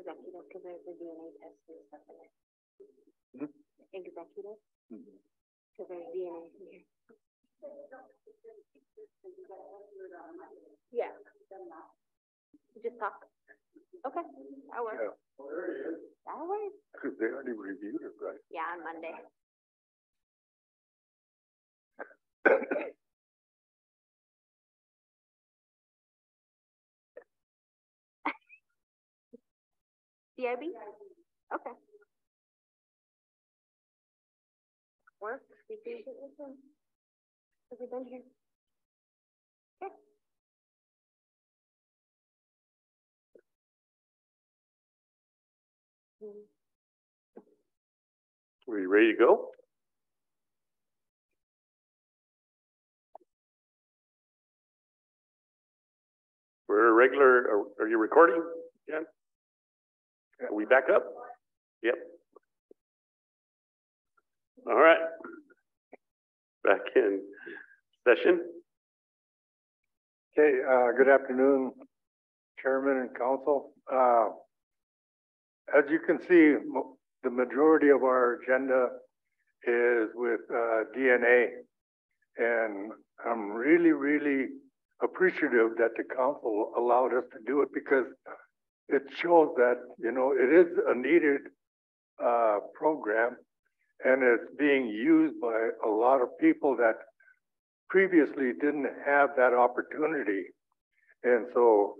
executive because there's the DNA test and stuff in it. Executive? Because there's DNA in here. Yeah. Just talk. Okay, that works. Yeah. That works. Because they already reviewed it, right? Yeah, on Monday. CIB? Okay. Work, we can get this one. Have we been here? Okay. Are you ready to go? We're regular, are you recording? Yeah. Are we back up? Yep. All right. Back in session. Okay, good afternoon, Chairman and Council. As you can see, the majority of our agenda is with DNA, and I'm really appreciative that the council allowed us to do it because it shows that, you know, it is a needed program, and it's being used by a lot of people that previously didn't have that opportunity. And so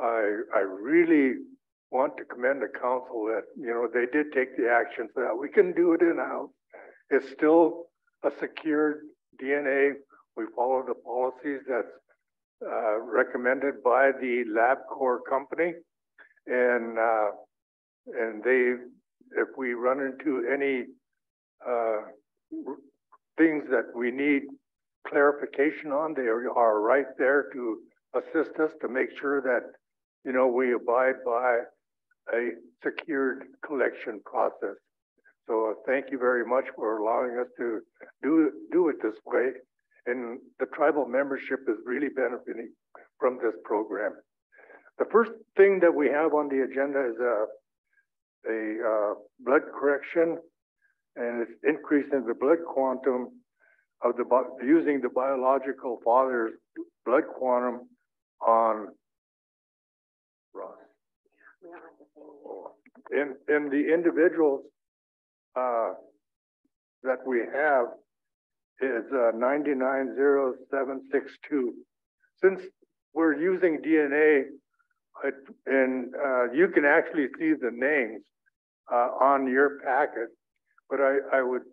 I really want to commend the council that, you know, they did take the action so that we can do it in-house. It's still a secured DNA. We follow the policies that's recommended by the LabCorp company. And they, if we run into any things that we need clarification on, they are right there to assist us to make sure that, you know, we abide by a secured collection process. So thank you very much for allowing us to do it this way. And the tribal membership is really benefiting from this program. The first thing that we have on the agenda is a blood correction, and it's increasing the blood quantum of using the biological father's blood quantum on Ross. In the individuals that we have is 990762. Since we're using DNA, and you can actually see the names on your packet, but I would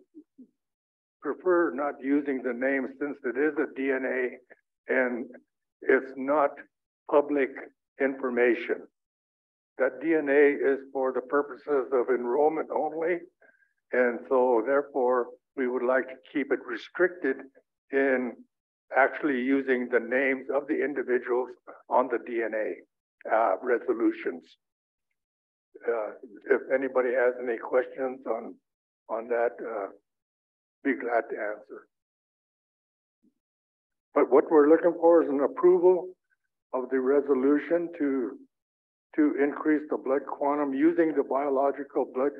prefer not using the names since it is a DNA and it's not public information. That DNA is for the purposes of enrollment only, and so therefore we would like to keep it restricted in actually using the names of the individuals on the DNA resolutions. If anybody has any questions on that, be glad to answer. But what we're looking for is an approval of the resolution to increase the blood quantum using the biological blood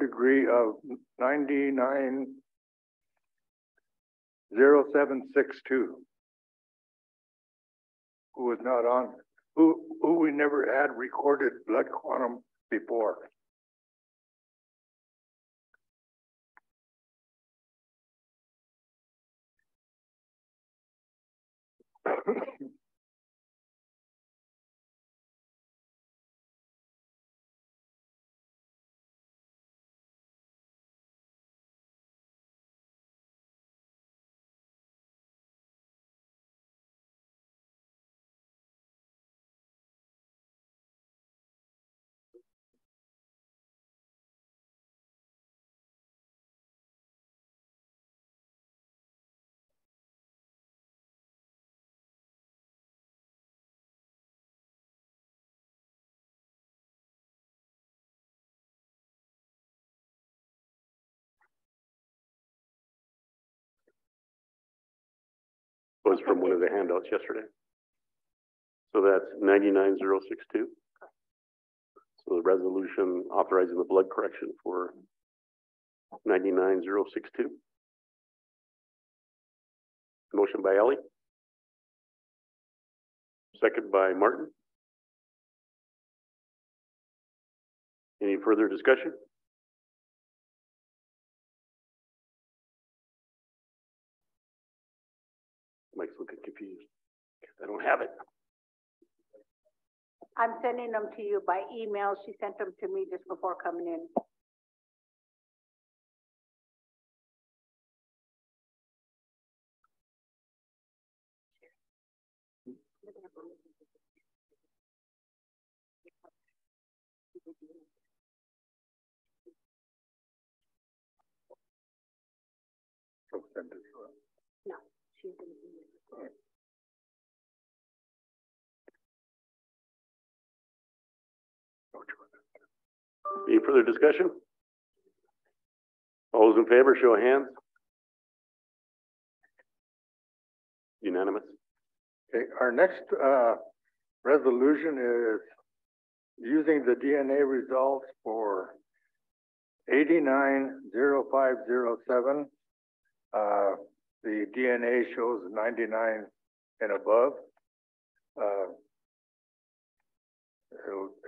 degree of 990762. Who was not on, who we never had recorded blood quantum before. Was from one of the handouts yesterday. So that's 99062. So the resolution authorizing the blood correction for 99062. Motion by Ellie. Second by Martin. Any further discussion? Mike's looking confused. I don't have it. I'm sending them to you by email. She sent them to me just before coming in. No, she's in email. Any further discussion? All those in favor, show of hands. Unanimous. Okay, our next, resolution is using the DNA results for 890507. The DNA shows 99 and above.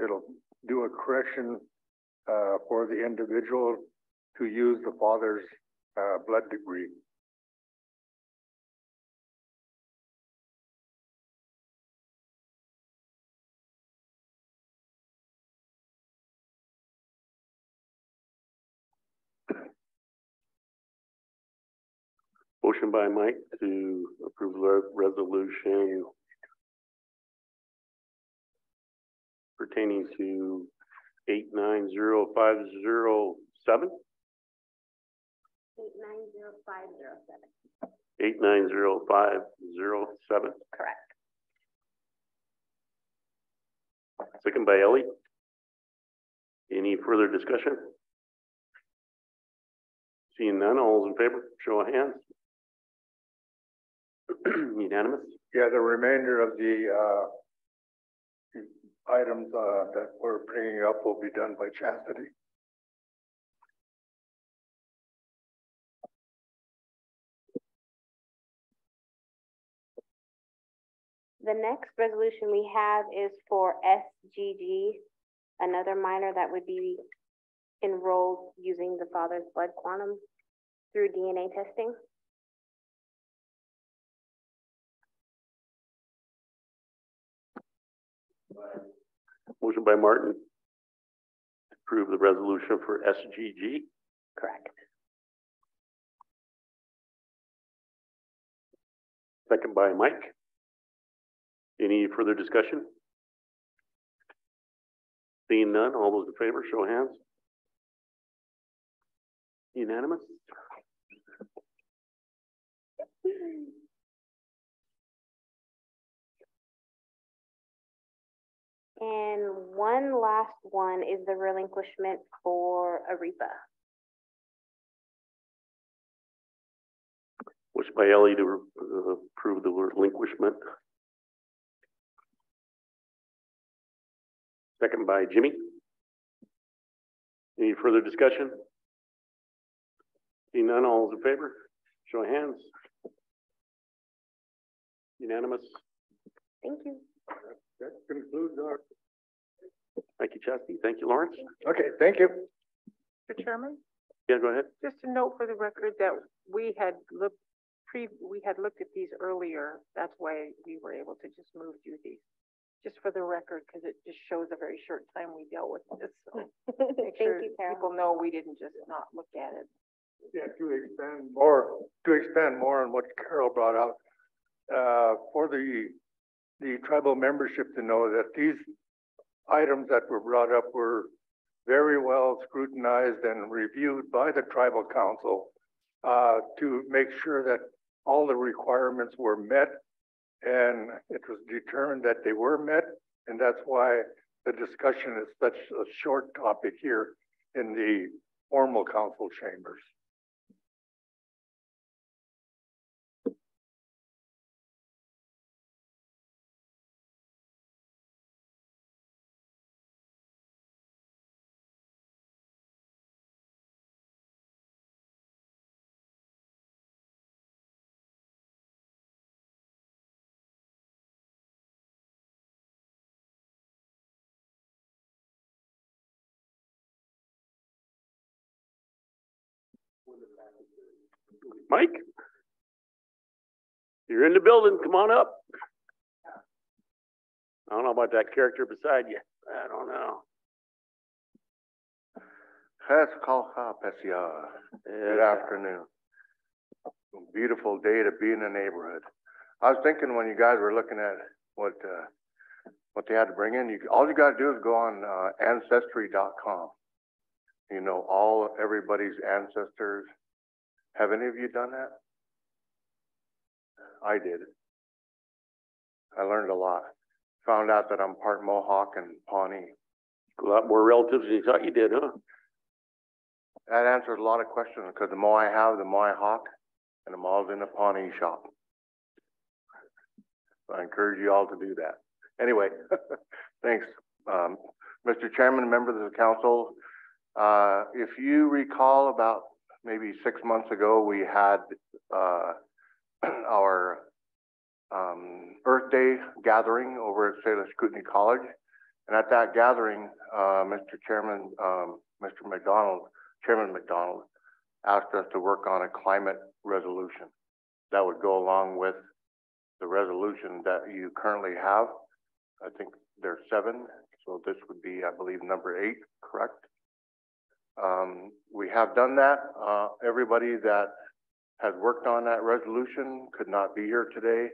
It'll do a correction, for the individual to use the father's, blood degree. Motion by Mike to approve the resolution pertaining to 890507. 890507. 890507. Correct. Second by Ellie. Any further discussion? Seeing none, all those in favor, show of hands. Unanimous. Yeah, the remainder of the items, that we're bringing up will be done by Chastity. The next resolution we have is for SGG, another minor that would be enrolled using the father's blood quantum through DNA testing. Motion by Martin to approve the resolution for SGG. Correct. Second by Mike. Any further discussion? Seeing none, all those in favor, show of hands. Unanimous. And one last one is the relinquishment for Arepa. Motion by Ellie to approve the relinquishment. Second by Jimmy. Any further discussion? Seeing none, all those in favor, show of hands. Unanimous. Thank you. That concludes our. Thank you, Chastity. Thank you, Lawrence. Okay, thank you. Mr. Chairman, Yeah, go ahead. just a note for the record that we had looked at these earlier. That's why we were able to just move through these. Just for the record, because it just shows a very short time we dealt with this. So make Thank sure you, Carol. people know we didn't just not look at it. Yeah, to expand more on what Carol brought out, for the tribal membership to know that these items that were brought up were very well scrutinized and reviewed by the tribal council, to make sure that all the requirements were met, and it was determined that they were met, and that's why the discussion is such a short topic here in the formal council chambers. Mike? You're in the building, come on up. I don't know about that character beside you. I don't know. Good afternoon. Beautiful day to be in the neighborhood. I was thinking when you guys were looking at what they had to bring in, all you got to do is go on ancestry.com. You know, everybody's ancestors. Have any of you done that? I did. I learned a lot. Found out that I'm part Mohawk and Pawnee. A lot more relatives than you thought you did, huh? That answers a lot of questions because the more I have, the more I hawk, and I'm all in the Pawnee shop. So I encourage you all to do that. Anyway, thanks. Mr. Chairman, members of the council, if you recall about maybe 6 months ago, we had our Earth Day gathering over at CSKT College. And at that gathering, Mr. Chairman, Chairman McDonald asked us to work on a climate resolution that would go along with the resolution that you currently have. I think there's 7, so this would be, I believe, number 8, correct? We have done that. Everybody that has worked on that resolution could not be here today,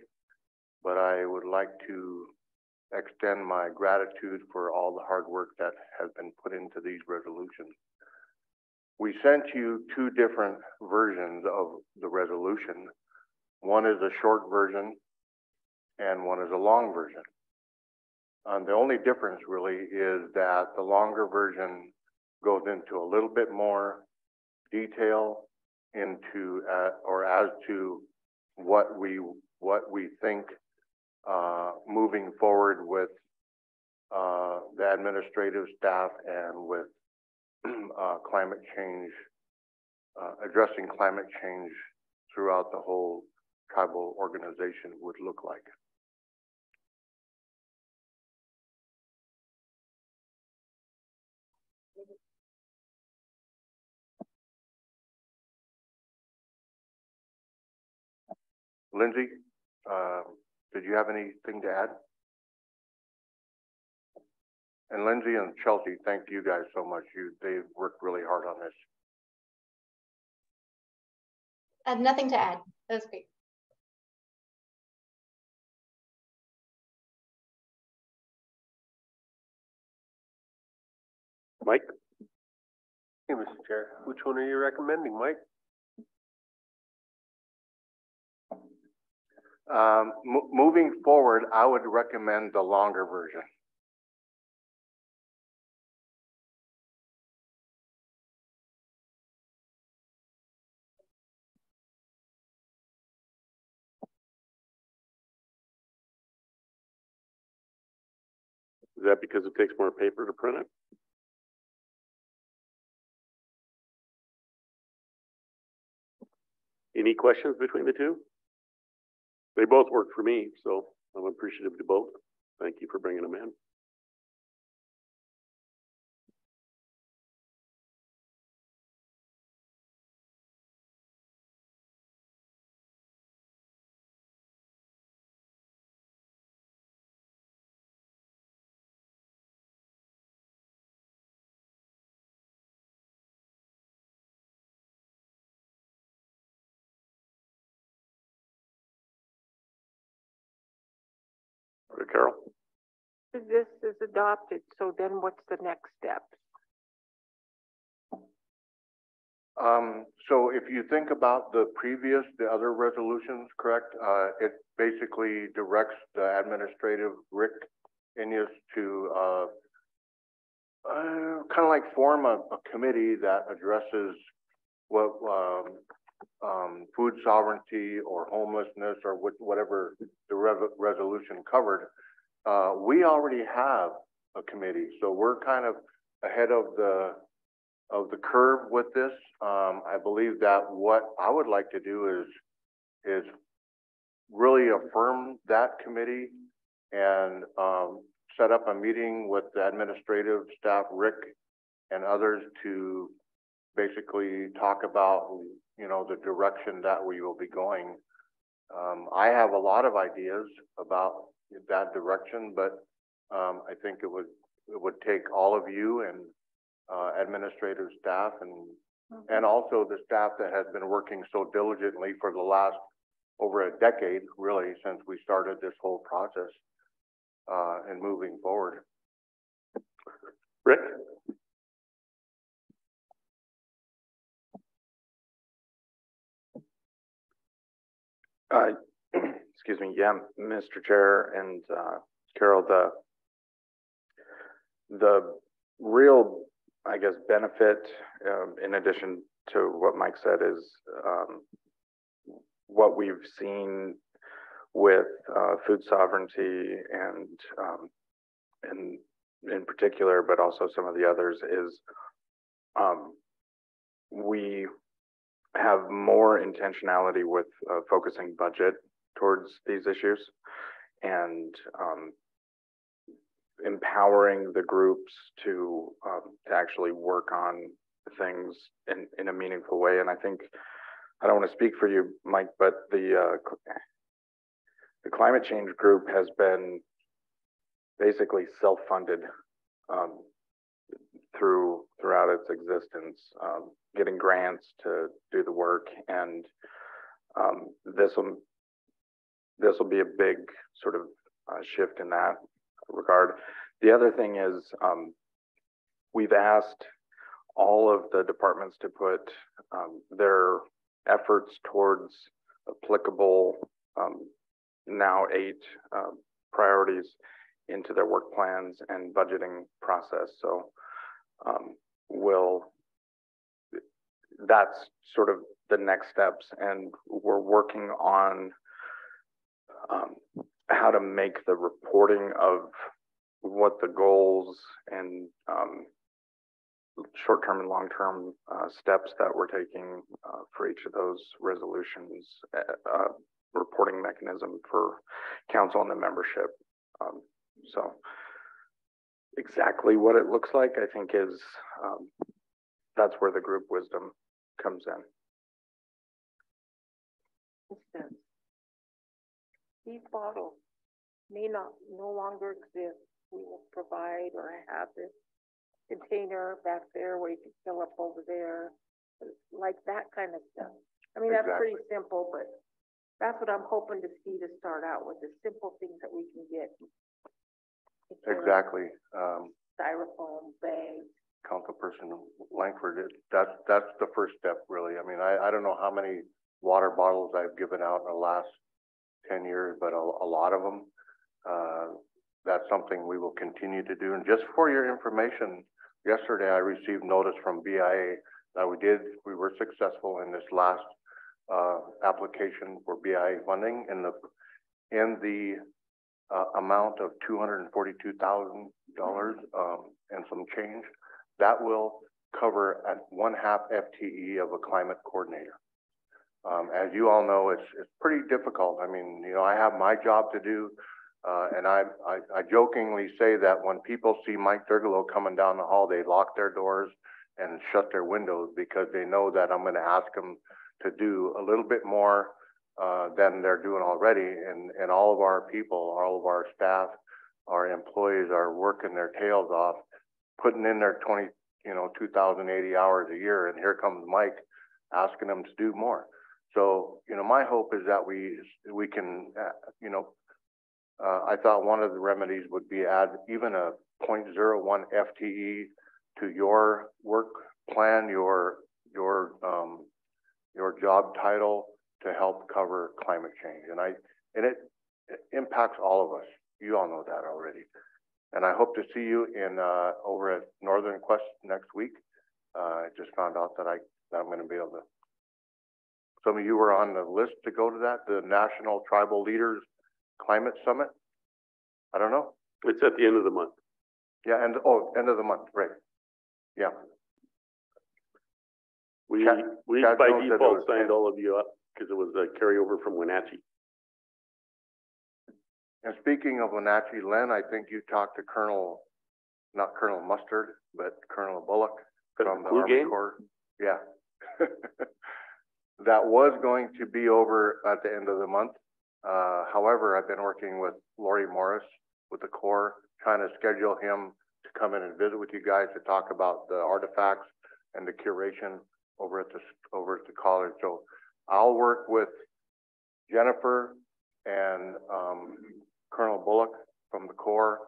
but I would like to extend my gratitude for all the hard work that has been put into these resolutions. We sent you 2 different versions of the resolution. One is a short version and one is a long version. The only difference really is that the longer version goes into a little bit more detail into or as to what we think moving forward with the administrative staff and with climate change, addressing climate change throughout the whole tribal organization would look like. Lindsay, did you have anything to add? And Lindsay and Chelsea, thank you guys so much. They've worked really hard on this. I have nothing to add. That was great. Mike? Hey, Mr. Chair, which one are you recommending, Mike? Moving forward, I would recommend the longer version. Is that because it takes more paper to print it? Any questions between the two? They both work for me, so I'm appreciative to both. Thank you for bringing them in. Carol? This is adopted, so then what's the next step? So if you think about the other resolutions, correct? It basically directs the administrative Rick Inyas to kind of like form a committee that addresses what food sovereignty or homelessness or whatever the resolution covered. We already have a committee, so we're kind of ahead of the curve with this. I believe that what I would like to do is really affirm that committee and set up a meeting with the administrative staff, Rick and others, to basically talk about, you know, the direction that we will be going. I have a lot of ideas about that direction, but I think it would take all of you and administrative staff and also the staff that has been working so diligently for the last over a decade, really, since we started this whole process and moving forward. Rick? Excuse me. Yeah, Mr. Chair and Carol, the real, I guess, benefit, in addition to what Mike said, is what we've seen with food sovereignty and in particular, but also some of the others, is we have more intentionality with focusing budget towards these issues and empowering the groups to actually work on things in a meaningful way. And I think, I don't want to speak for you, Mike, but the climate change group has been basically self-funded throughout its existence, getting grants to do the work, and this will be a big sort of shift in that regard. The other thing is we've asked all of the departments to put their efforts towards applicable now 8 priorities into their work plans and budgeting process. So that's sort of the next steps, and we're working on how to make the reporting of what the goals and short-term and long-term steps that we're taking for each of those resolutions, reporting mechanism for council and the membership. So exactly what it looks like, I think, is that's where the group wisdom comes in. Instance, these bottles may no longer exist. We will provide or have this container back there where you can fill up over there, like that kind of stuff. I mean, that's pretty simple, but that's what I'm hoping to see to start out with, the simple things that we can get. Exactly. Styrofoam bags. Councilperson Langford, that's the first step, really. I mean, I don't know how many water bottles I've given out in the last 10 years, but a lot of them. That's something we will continue to do. And just for your information, yesterday I received notice from BIA that we were successful in this last application for BIA funding in the amount of $242,000 and some change. That will cover at 1/2 FTE of a climate coordinator. As you all know, it's pretty difficult. I mean, you know, I have my job to do, and I jokingly say that when people see Mike Thurgalow coming down the hall, they lock their doors and shut their windows because they know that I'm going to ask them to do a little bit more than they're doing already. And all of our people, all of our staff, our employees are working their tails off, putting in their 2,080 hours a year. And here comes Mike asking them to do more. So, you know, my hope is that we can, I thought one of the remedies would be add even a 0.01 FTE to your work plan, your job title to help cover climate change. And it impacts all of us. You all know that already. And I hope to see you in over at Northern Quest next week. I just found out that I'm going to be able to. Some of you were on the list to go to that, the National Tribal Leaders Climate Summit. I don't know. It's at the end of the month. Yeah, end of the month, right? Yeah. We Chad by knows that default signed all of you up because it was a carryover from Wenatchee. And speaking of Wenatchee, Len, I think you talked to not Colonel Mustard, but Colonel Bullock from the Army Corps. Yeah. That was going to be over at the end of the month. However, I've been working with Lori Morris with the Corps, trying to schedule him to come in and visit with you guys to talk about the artifacts and the curation over at the college. So I'll work with Jennifer and Colonel Bullock from the Corps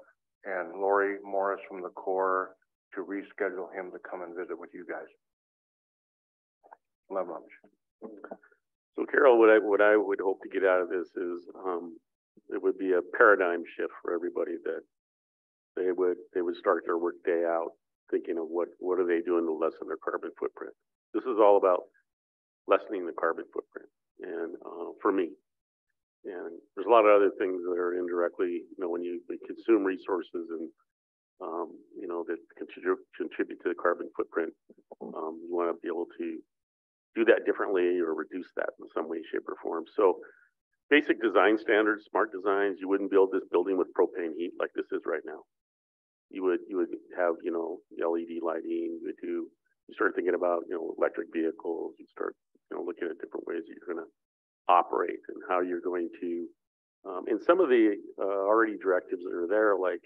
and Lori Morris from the Corps to reschedule him to come and visit with you guys. Love lunch. So Carol, what I would hope to get out of this is, it would be a paradigm shift for everybody, that they would start their work day out thinking of what are they doing to lessen their carbon footprint. This is all about lessening the carbon footprint, and for me. And there's a lot of other things that are indirectly, when you consume resources and, that contribute to the carbon footprint, you want to be able to do that differently or reduce that in some way, shape, or form. So basic design standards, smart designs, you wouldn't build this building with propane heat like this is right now. You would have, LED lighting, you start thinking about, electric vehicles, you start, looking at different ways that you're going to operate and how you're going to, and some of the already directives that are there, like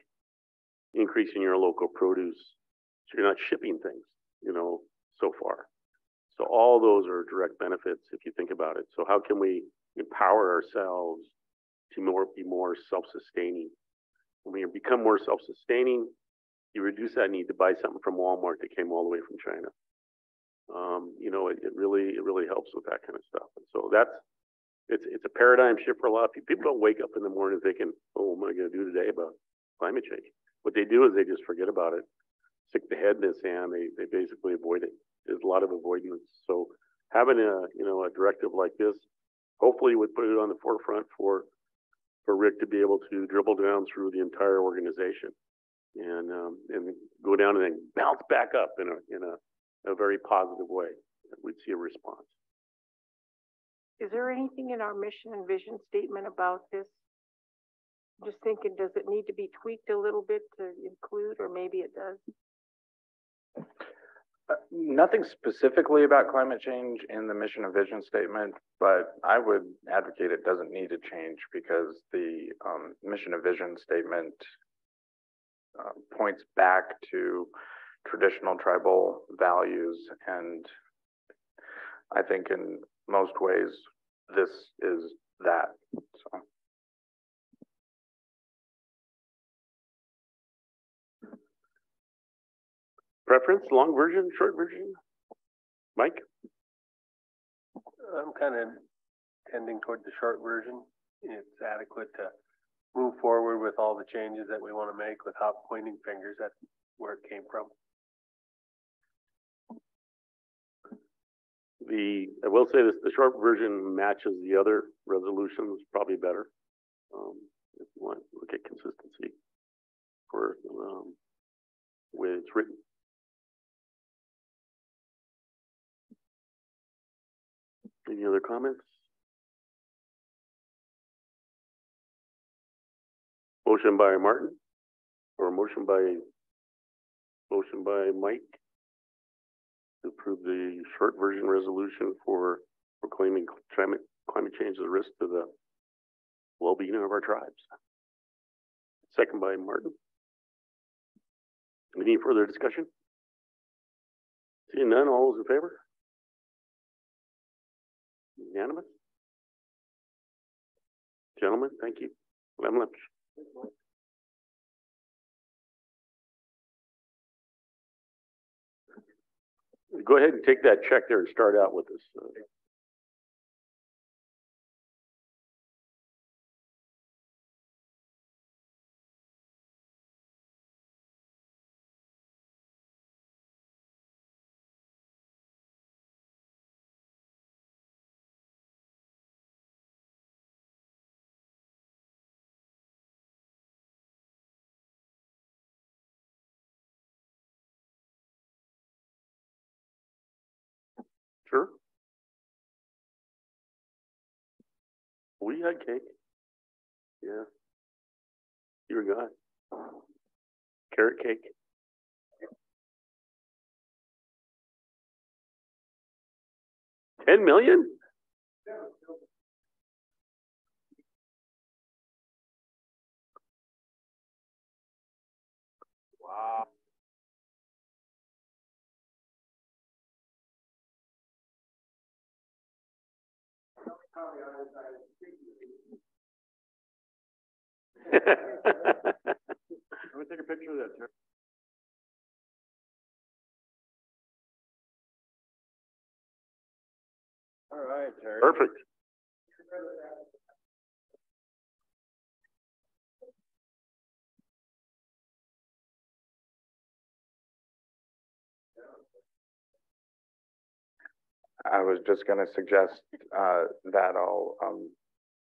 increasing your local produce, so you're not shipping things, so far. So all those are direct benefits if you think about it. So how can we empower ourselves to be more self-sustaining? When we become more self-sustaining, you reduce that need to buy something from Walmart that came all the way from China. It really helps with that kind of stuff. And so it's a paradigm shift for a lot of people. People don't wake up in the morning thinking, oh, what am I going to do today about climate change? What they do is they just forget about it, stick the head in the sand. They basically avoid it. There's a lot of avoidance. So having a directive like this, hopefully would put it on the forefront for Rick to be able to dribble down through the entire organization and go down and then bounce back up in a very positive way. We'd see a response. Is there anything in our mission and vision statement about this? Just thinking, does it need to be tweaked a little bit to include, or maybe it does? Nothing specifically about climate change in the mission and vision statement, but I would advocate it doesn't need to change, because the mission and vision statement points back to traditional tribal values, and I think in most ways this is that. So. Preference, long version, short version? Mike? I'm kind of tending toward the short version. It's adequate to move forward with all the changes that we want to make without pointing fingers at where it came from. I will say this, the short version matches the other resolutions probably better. If you want to look at consistency for the way it's written. Any other comments? Motion by Martin, or motion by Mike to approve the short version resolution for proclaiming climate change as a risk to the well-being of our tribes. Second by Martin. Any further discussion? Seeing none, all those in favor? Unanimous? Gentlemen, thank you. Have lunch. Go ahead and take that check there and start out with us. Sure. We had cake. Yeah. You're a guy. Carrot cake. 10 million? Wow. Let me take a picture of that, sir. All right, Terry. Perfect. I was just gonna suggest, that I'll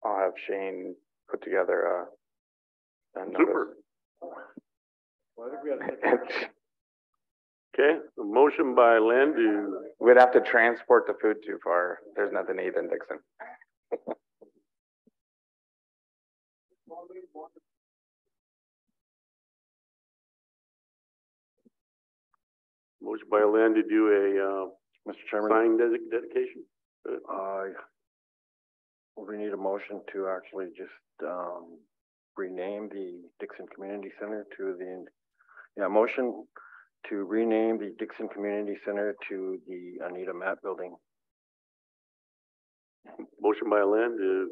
have Shane put together a notice. Super. Well, I think we got okay, a motion by Len to, We'd have to transport the food too far. There's nothing to eat in Dixon. motion by Len to do a, Mr. Chairman, sign dedication. we need a motion to actually just, rename the Dixon Community Center to motion to rename the Dixon Community Center to the Anita Matt Building. Motion by Len to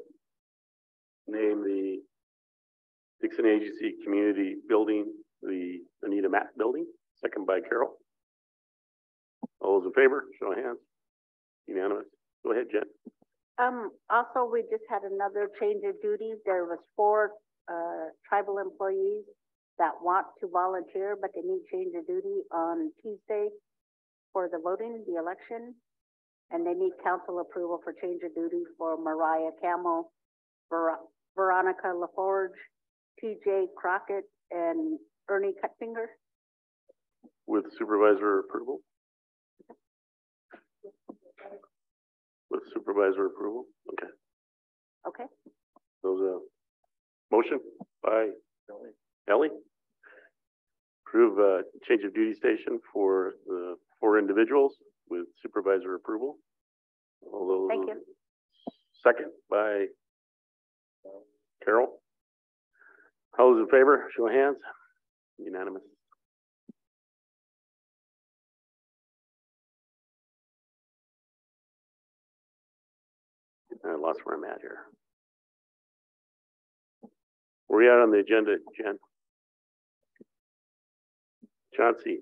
name the Dixon Agency Community Building, the Anita Matt Building, second by Carol. All those in favor, show of hands. Unanimous. Go ahead, Jen. Also, we just had another change of duties. There was 4 tribal employees that want to volunteer, but they need change of duty on Tuesday for the voting, the election. And they need council approval for change of duty for Mariah Camel, Veronica LaForge, TJ Crockett, and Ernie Cutfinger. With supervisor approval? With supervisor approval? Okay. Okay. Those, motion by Ellie. Approve change of duty station for the 4 individuals with supervisor approval. All those. Thank you. Second by Carol. All those in favor, show of hands. Unanimous. I lost where I'm at here. Where are we at on the agenda, Jen? Chauncey, is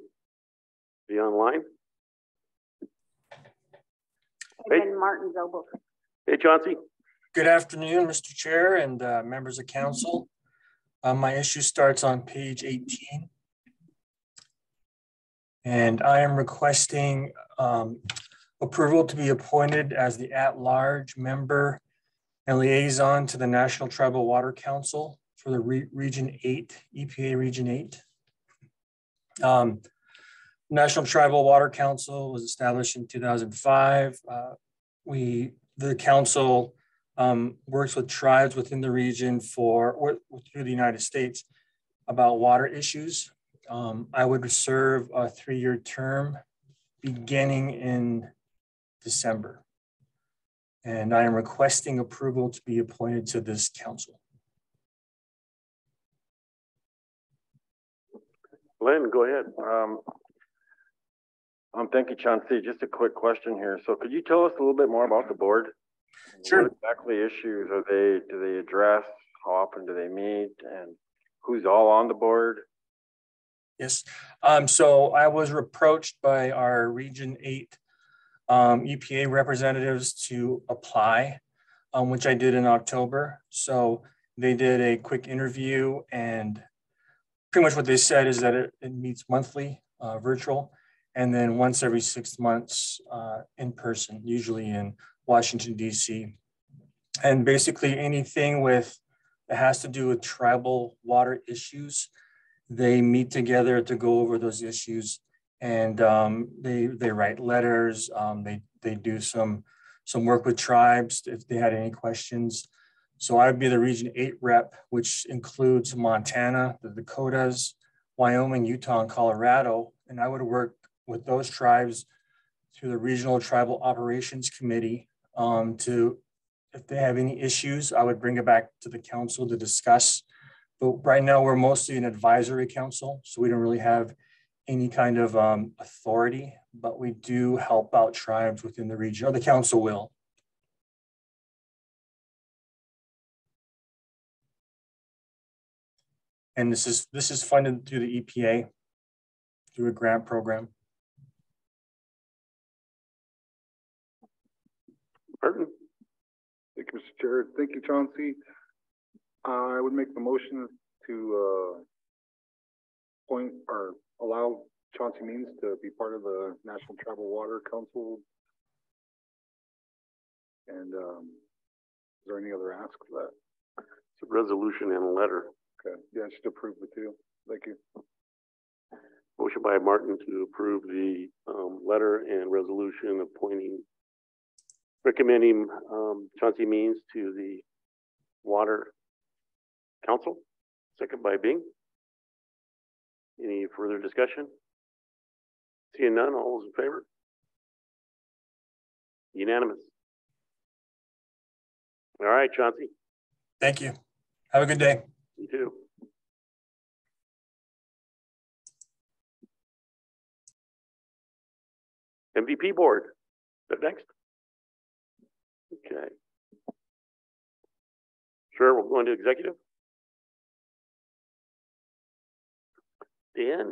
he online? And then Martin Zobel. Hey, Chauncey. Good afternoon, Mr. Chair and members of council. My issue starts on page 18. And I am requesting approval to be appointed as the at-large member and liaison to the National Tribal Water Council for the Region 8, EPA Region 8. National Tribal Water Council was established in 2005. The council works with tribes within the region or through the United States about water issues. I would serve a 3-year term beginning in December. And I am requesting approval to be appointed to this council. Len, go ahead. Thank you, Chauncey. Just a quick question here. So could you tell us a little bit more about the board? Sure. What exactly issues do they address? How often do they meet? And who's all on the board? Yes. So I was approached by our Region 8 EPA representatives to apply, which I did in October. So they did a quick interview, and pretty much what they said is that it meets monthly, virtual, and then once every 6 months in person, usually in Washington, D.C. And basically anything that has to do with tribal water issues, they meet together to go over those issues, and they write letters. They do some work with tribes if they had any questions. So I'd be the Region 8 rep, which includes Montana, the Dakotas, Wyoming, Utah, and Colorado. And I would work with those tribes through the Regional Tribal Operations Committee if they have any issues, I would bring it back to the council to discuss. But right now we're mostly an advisory council, so we don't really have any kind of authority, but we do help out tribes within the region, or the council will. And this is funded through the EPA, through a grant program. Burton? Thank you, Mr. Chair. Thank you, Chauncey. I would make the motion to appoint or allow Chauncey Means to be part of the National Tribal Water Council. And is there any other ask for that? It's a resolution and a letter. Okay, yeah, just approve the two. Thank you. Motion by Martin to approve the letter and resolution recommending Chauncey Means to the Water Council. Second by Bing. Any further discussion? Seeing none, all those in favor? Unanimous. All right, Chauncey. Thank you. Have a good day. You too. MVP board. Is that next? Okay. Sure, we'll go into executive. Dan?